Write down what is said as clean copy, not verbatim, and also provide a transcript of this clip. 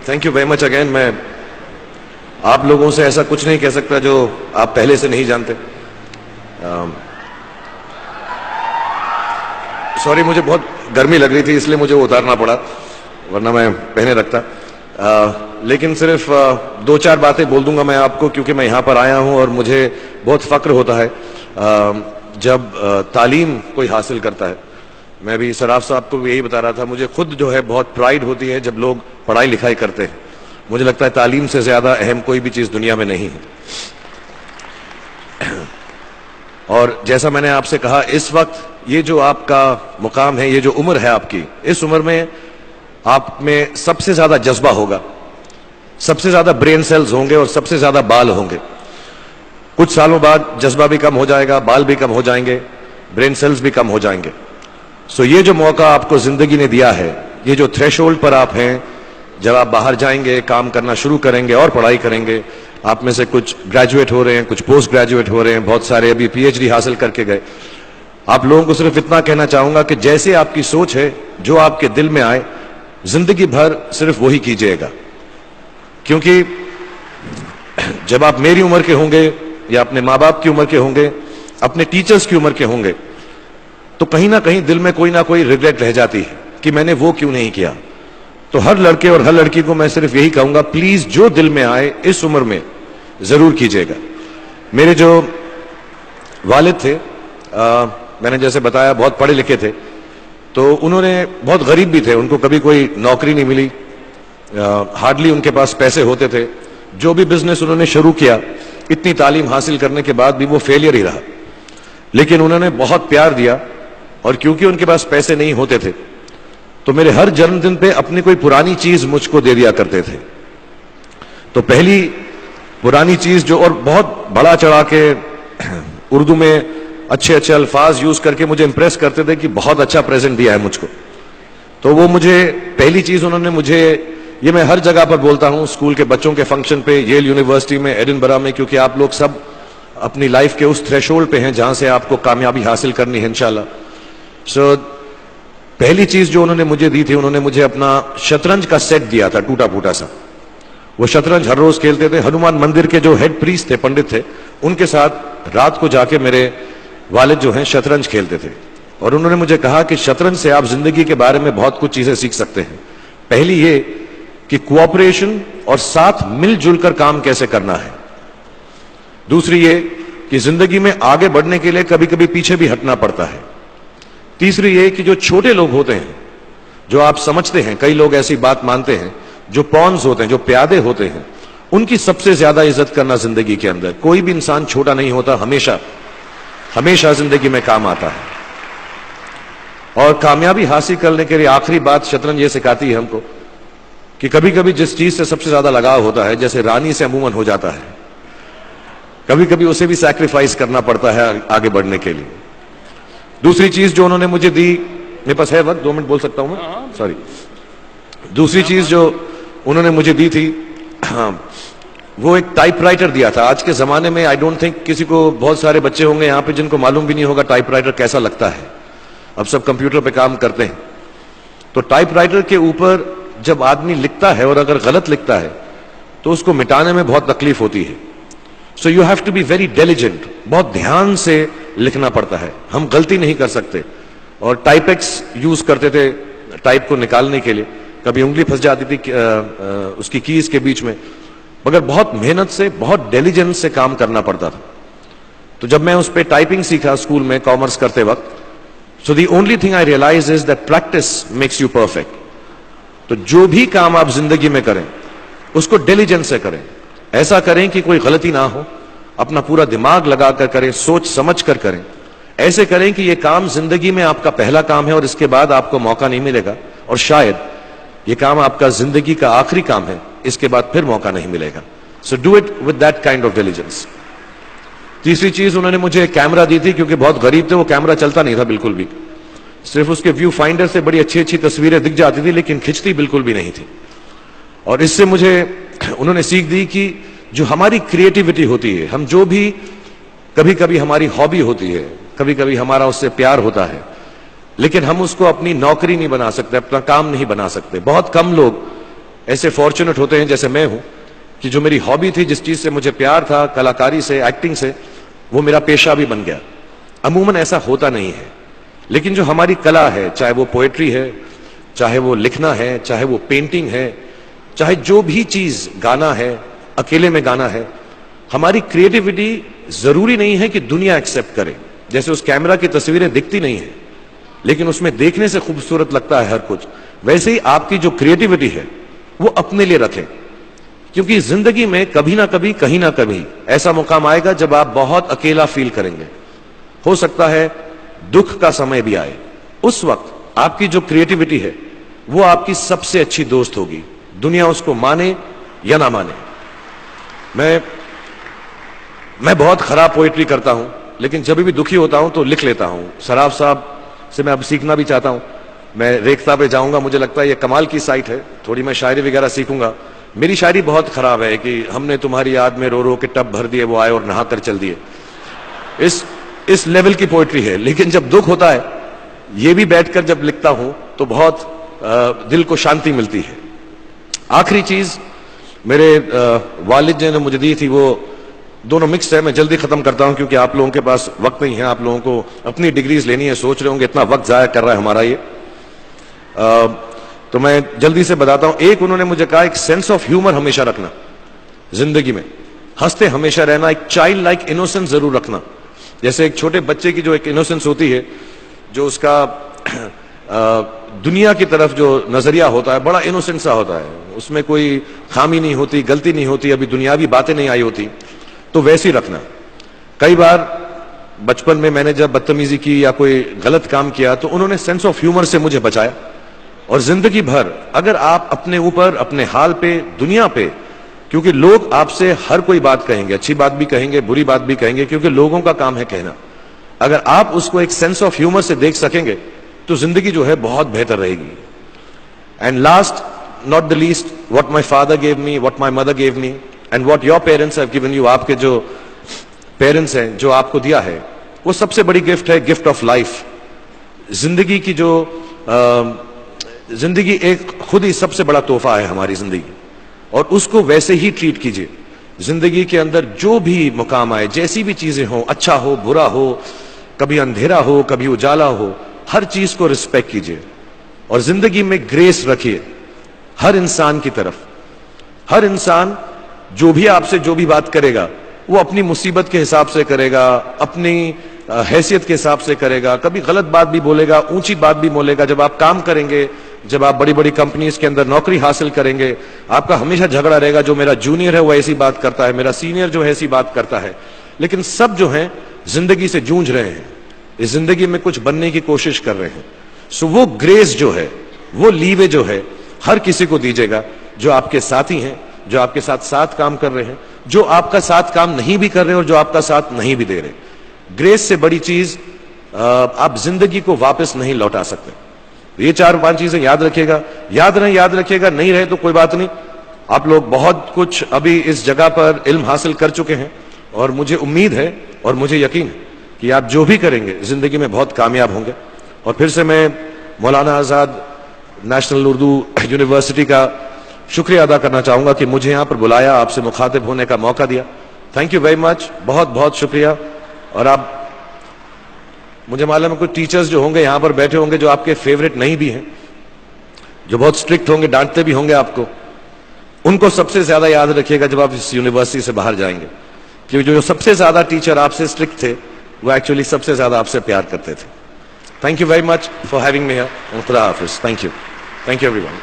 Thank you very much again. میں آپ لوگوں سے ایسا کچھ نہیں کہہ سکتا جو آپ پہلے سے نہیں جانتے. سوری, مجھے بہت گرمی لگ رہی تھی اس لیے مجھے وہ اتارنا پڑا, ورنہ میں پہنے رکھتا. لیکن صرف 2-4 باتیں بول دوں گا میں آپ کو, کیونکہ میں یہاں پر آیا ہوں اور مجھے بہت فخر ہوتا ہے جب تعلیم کوئی حاصل کرتا ہے. میں بھی سراف صاحب کو بھی یہی بتا رہا تھا, مجھے خود جو ہے بہت پرائیڈ ہوتی ہے جب لوگ پڑھائی لکھائی کرتے ہیں. مجھے لگتا ہے تعلیم سے زیادہ اہم کوئی بھی چیز دنیا میں نہیں ہے. اور جیسا میں نے آپ سے کہا, اس وقت یہ جو آپ کا مقام ہے, یہ جو عمر ہے آپ کی, اس عمر میں آپ میں سب سے زیادہ جذبہ ہوگا, سب سے زیادہ برین سیلز ہوں گے اور سب سے زیادہ بال ہوں گے. کچھ سالوں بعد جذبہ بھی کم ہو جائے گا, بال بھی کم ہو جائیں گے, برین سیلز بھی کم ہو جائیں گے. سو یہ جو موقع آپ کو زندگی نے دیا ہے, یہ جو تھریش ہولڈ پر آپ ہیں, جب آپ باہر جائیں گے, کام کرنا شروع کریں گے اور پڑھائی کریں گے, آپ میں سے کچھ گریجویٹ ہو رہے ہیں, کچھ پوسٹ گریجویٹ ہو رہے ہیں, بہت سارے ابھی پی ایچ ڈی حاصل کر کے گئے. آپ لوگوں کو صرف اتنا کہنا چاہوں گا کہ جیسے آپ کی سوچ ہے, جو آپ کے دل میں آئے, زندگی بھر صرف وہی کیجئے گا. کیونکہ جب آپ میری عمر کے ہوں گے یا اپنے ماں باپ کی عمر کے ہوں گے, اپنے ٹیچرز کی عمر کے ہوں گے, تو کہیں نہ کہیں دل میں کوئی نہ کوئی ریگریٹ رہ جاتی ہے کہ میں نے وہ کیوں نہیں کیا. تو ہر لڑکے اور ہر لڑکی کو میں صرف یہی کہوں گا, پلیز جو دل میں آئے اس عمر میں ضرور کیجئے گا. میرے جو والد تھے, میں نے جیسے بتایا بہت پڑھے لکھے تھے, تو انہوں نے بہت غریب بھی تھے, ان کو کبھی کوئی نوکری نہیں ملی, ہارڈلی ان کے پاس پیسے ہوتے تھے. جو بھی بزنس انہوں نے شروع کیا, اتنی تعلیم حاصل کرنے کے بعد بھی وہ فیلئر ہی رہا. لیکن انہوں نے بہت پیار دیا, اور کیونکہ ان کے پاس پیسے نہیں ہوتے تھے تو میرے ہر جنم دن پہ اپنی کوئی پرانی چیز مجھ کو دے دیا کرتے تھے. تو پہلی پرانی چیز جو, اور بہت بڑا چڑھا کے اردو میں اچھے اچھے الفاظ یوز کر کے مجھے امپریس کرتے تھے کہ بہت اچھا پریزنٹ دیا ہے مجھ کو. تو وہ مجھے پہلی چیز انہوں نے مجھے, یہ میں ہر جگہ پر بولتا ہوں, اسکول کے بچوں کے فنکشن پہ, ییل یونیورسٹی میں, ایڈنبرا میں, کیونکہ آپ لوگ سب اپنی لائف کے اس تھریش ہولڈ پہ ہیں جہاں سے آپ کو کامیابی حاصل کرنی ہے انشاءاللہ. سو پہلی چیز جو انہوں نے مجھے دی تھی, انہوں نے مجھے اپنا شطرنج کا سیٹ دیا تھا, ٹوٹا پھوٹا سا. وہ شطرنج ہر روز کھیلتے تھے. ہنومان مندر کے جو ہیڈ پریسٹ تھے, پنڈت تھے, ان کے ساتھ رات کو جا کے میرے والد جو ہیں شطرنج کھیلتے تھے. اور انہوں نے مجھے کہا کہ شطرنج سے آپ زندگی کے بارے میں بہت کچھ چیزیں سیکھ سکتے ہیں. پہلی یہ کہ کوآپریشن اور ساتھ مل جل کر کام کیسے کرنا ہے. دوسری یہ کہ زندگی میں آگے بڑھنے کے لیے کبھی کبھی پیچھے بھی ہٹنا پڑتا ہے. تیسری یہ کہ جو چھوٹے لوگ ہوتے ہیں, جو آپ سمجھتے ہیں, کئی لوگ ایسی بات مانتے ہیں, جو پونز ہوتے ہیں, جو پیادے ہوتے ہیں, ان کی سب سے زیادہ عزت کرنا زندگی کے اندر. کوئی بھی انسان چھوٹا نہیں ہوتا, ہمیشہ ہمیشہ زندگی میں کام آتا ہے. اور کامیابی حاصل کرنے کے لیے آخری بات شطرنج یہ سکھاتی ہے ہم کو کہ کبھی کبھی جس چیز سے سب سے زیادہ لگاؤ ہوتا ہے, جیسے رانی سے عموماً ہو جاتا ہے, کبھی کبھی اسے بھی سیکریفائس کرنا پڑتا ہے آگے بڑھنے کے لیے. دوسری چیز جو انہوں نے مجھے دی, میرے پاس ہے وقت, 2 منٹ بول سکتا ہوں میں, سوری. دوسری چیز جو انہوں نے مجھے دی تھی, وہ ایک ٹائپ رائٹر دیا تھا. آج کے زمانے میں آئی ڈونٹ تھنک کسی کو, بہت سارے بچے ہوں گے یہاں پہ جن کو معلوم بھی نہیں ہوگا ٹائپ رائٹر کیسا لگتا ہے. اب سب کمپیوٹر پہ کام کرتے ہیں. تو ٹائپ رائٹر کے اوپر جب آدمی لکھتا ہے اور اگر غلط لکھتا ہے تو اس کو مٹانے میں بہت تکلیف ہوتی ہے. So you have to be very diligent, بہت دھیان سے لکھنا پڑتا ہے. ہم غلطی نہیں کر سکتے. اور ٹائپ ایکس یوز کرتے تھے ٹائپ کو نکالنے کے لیے, کبھی انگلی پھنس جاتی تھی اس کی کیز کے بیچ میں, مگر بہت محنت سے, بہت ڈیلیجنس سے کام کرنا پڑتا تھا. تو جب میں اس پہ ٹائپنگ سیکھا اسکول میں کامرس کرتے وقت, so the only thing I realize is that practice makes you perfect. تو جو بھی کام آپ زندگی میں کریں اس کو ڈیلیجنس سے کریں, ایسا کریں کہ کوئی غلطی نہ ہو, اپنا پورا دماغ لگا کر کریں, سوچ سمجھ کر کریں. ایسے کریں کہ یہ کام زندگی میں آپ کا پہلا کام ہے اور اس کے بعد آپ کو موقع نہیں ملے گا, اور شاید یہ کام آپ کا زندگی کا آخری کام ہے, اس کے بعد پھر موقع نہیں ملے گا. So do it with that kind of diligence. تیسری چیز انہوں نے مجھے کیمرہ دی تھی, کیونکہ بہت غریب تھے, وہ کیمرہ چلتا نہیں تھا بالکل بھی, صرف اس کے ویو فائنڈر سے بڑی اچھی اچھی تصویریں دکھ جاتی تھی لیکن کھنچتی بالکل بھی نہیں تھی. اور اس سے مجھے انہوں نے سیکھ دی کہ جو ہماری کریٹیوٹی ہوتی ہے, ہم جو بھی کبھی کبھی ہماری ہابی ہوتی ہے, کبھی کبھی ہمارا اس سے پیار ہوتا ہے, لیکن ہم اس کو اپنی نوکری نہیں بنا سکتے, اپنا کام نہیں بنا سکتے. بہت کم لوگ ایسے فارچونیٹ ہوتے ہیں جیسے میں ہوں کہ جو میری ہابی تھی, جس چیز سے مجھے پیار تھا, کلاکاری سے, ایکٹنگ سے, وہ میرا پیشہ بھی بن گیا. عموماً ایسا ہوتا نہیں ہے. لیکن جو ہماری کلا ہے, چاہے وہ پوئٹری ہے, چاہے وہ لکھنا ہے, چاہے وہ پینٹنگ ہے, چاہے جو بھی چیز, گانا ہے, اکیلے میں گانا ہے, ہماری کریٹیوٹی ضروری نہیں ہے کہ دنیا ایکسپٹ کرے. جیسے اس کیمرہ کی تصویریں دکھتی نہیں ہیں لیکن اس میں دیکھنے سے خوبصورت لگتا ہے ہر کچھ, ویسے ہی آپ کی جو کریٹیوٹی ہے وہ اپنے لیے رکھیں. کیونکہ زندگی میں کبھی نہ کبھی, کہیں نہ کبھی ایسا مقام آئے گا جب آپ بہت اکیلا فیل کریں گے. ہو سکتا ہے دکھ کا سمے بھی آئے, اس وقت آپ کی جو کریٹیوٹی ہے وہ آپ کی سب سے اچھی دوست ہوگی, دنیا اس کو مانے یا نہ مانے. میں بہت خراب پوئٹری کرتا ہوں, لیکن جب بھی دکھی ہوتا ہوں تو لکھ لیتا ہوں. سراف صاحب سے میں اب سیکھنا بھی چاہتا ہوں. میں ریختہ پہ جاؤں گا, مجھے لگتا ہے یہ کمال کی سائٹ ہے, تھوڑی میں شاعری وغیرہ سیکھوں گا. میری شاعری بہت خراب ہے کہ ہم نے تمہاری یاد میں رو رو کے ٹب بھر دیے, وہ آئے اور نہا کر چل دیے. اس لیول کی پوئٹری ہے. لیکن جب دکھ ہوتا ہے, یہ بھی بیٹھ کر جب لکھتا ہوں تو بہت دل کو شانتی ملتی ہے. آخری چیز میرے والد جی نے مجھے دی تھی, وہ دونوں مکس ہے, میں جلدی ختم کرتا ہوں کیونکہ آپ لوگوں کے پاس وقت نہیں ہے, آپ لوگوں کو اپنی ڈگریز لینی ہے, سوچ رہے ہوں گے اتنا وقت ضائع کر رہا ہے ہمارا یہ. تو میں جلدی سے بتاتا ہوں. ایک انہوں نے مجھے کہا, ایک سینس آف ہیومر ہمیشہ رکھنا زندگی میں, ہنستے ہمیشہ رہنا, ایک چائلڈ لائک انوسنس ضرور رکھنا. جیسے ایک چھوٹے بچے کی جو ایک انوسنس ہوتی ہے, جو اس کا دنیا کی طرف جو نظریہ ہوتا ہے بڑا انوسنٹ سا ہوتا ہے, اس میں کوئی خامی نہیں ہوتی, غلطی نہیں ہوتی, ابھی دنیاوی باتیں نہیں آئی ہوتی, تو ویسے رکھنا. کئی بار بچپن میں نے جب بدتمیزی کی یا کوئی غلط کام کیا تو انہوں نے سینس آف ہیومر سے مجھے بچایا. اور زندگی بھر اگر آپ اپنے اوپر, اپنے حال پہ, دنیا پہ, کیونکہ لوگ آپ سے ہر کوئی بات کہیں گے, اچھی بات بھی کہیں گے, بری بات بھی کہیں گے, کیونکہ لوگوں کا کام ہے کہنا. اگر آپ اس کو ایک سینس آف ہیومر سے دیکھ سکیں گے تو زندگی جو ہے بہت بہتر رہے گی. And last not the least, what my father gave me, what my mother gave me, and what your parents have given you, آپ کے جو پیرنٹس ہیں, جو آپ کو دیا ہے, وہ سب سے بڑی گفٹ ہے, گفٹ آف لائف. زندگی کی جو زندگی ایک خود ہی سب سے بڑا تحفہ ہے ہماری زندگی, اور اس کو ویسے ہی ٹریٹ کیجئے. زندگی کے اندر جو بھی مقام آئے, جیسی بھی چیزیں ہوں, اچھا ہو, برا ہو, کبھی اندھیرا ہو, کبھی اجالا ہو, ہر چیز کو رسپیکٹ کیجئے. اور زندگی میں گریس رکھیے ہر انسان کی طرف. ہر انسان جو بھی آپ سے جو بھی بات کرے گا وہ اپنی مصیبت کے حساب سے کرے گا, اپنی حیثیت کے حساب سے کرے گا. کبھی غلط بات بھی بولے گا, اونچی بات بھی بولے گا. جب آپ کام کریں گے, جب آپ بڑی بڑی کمپنیز کے اندر نوکری حاصل کریں گے, آپ کا ہمیشہ جھگڑا رہے گا, جو میرا جونیئر ہے وہ ایسی بات کرتا ہے, میرا سینئر جو ہے ایسی بات کرتا ہے. لیکن سب جو ہیں زندگی سے جونج رہے ہیں, اس زندگی میں کچھ بننے کی کوشش کر رہے ہیں. سو وہ گریس جو ہے, وہ لیوے جو ہے, ہر کسی کو دیجیے گا جو آپ کے ساتھی ہیں, جو آپ کے ساتھ کام کر رہے ہیں, جو آپ کا ساتھ کام نہیں بھی کر رہے اور جو آپ کا ساتھ نہیں بھی دے رہے. گریس سے بڑی چیز آپ زندگی کو واپس نہیں لوٹا سکتے. یہ 4-5 چیزیں یاد رکھیے گا. یاد رکھیے گا, نہیں رہے تو کوئی بات نہیں. آپ لوگ بہت کچھ ابھی اس جگہ پر علم حاصل کر چکے ہیں, اور مجھے امید ہے اور مجھے یقین ہے کہ آپ جو بھی کریں گے زندگی میں بہت کامیاب ہوں گے. اور پھر سے میں مولانا آزاد نیشنل اردو یونیورسٹی کا شکریہ ادا کرنا چاہوں گا کہ مجھے یہاں پر بلایا, آپ سے مخاطب ہونے کا موقع دیا. تھینک یو ویری مچ, بہت بہت شکریہ. اور آپ, مجھے معلوم ہے کچھ ٹیچرز جو ہوں گے یہاں پر بیٹھے ہوں گے جو آپ کے فیوریٹ نہیں بھی ہیں, جو بہت اسٹرکٹ ہوں گے, ڈانٹتے بھی ہوں گے آپ کو, ان کو سب سے زیادہ یاد رکھیے گا جب آپ اس یونیورسٹی سے باہر جائیں گے, کیونکہ جو سب سے زیادہ ٹیچر آپ سے اسٹرکٹ تھے وہ ایکچولی سب سے زیادہ آپ سے پیار کرتے تھے. Thank you very much for having me here. خدا حافظ. Thank you every one.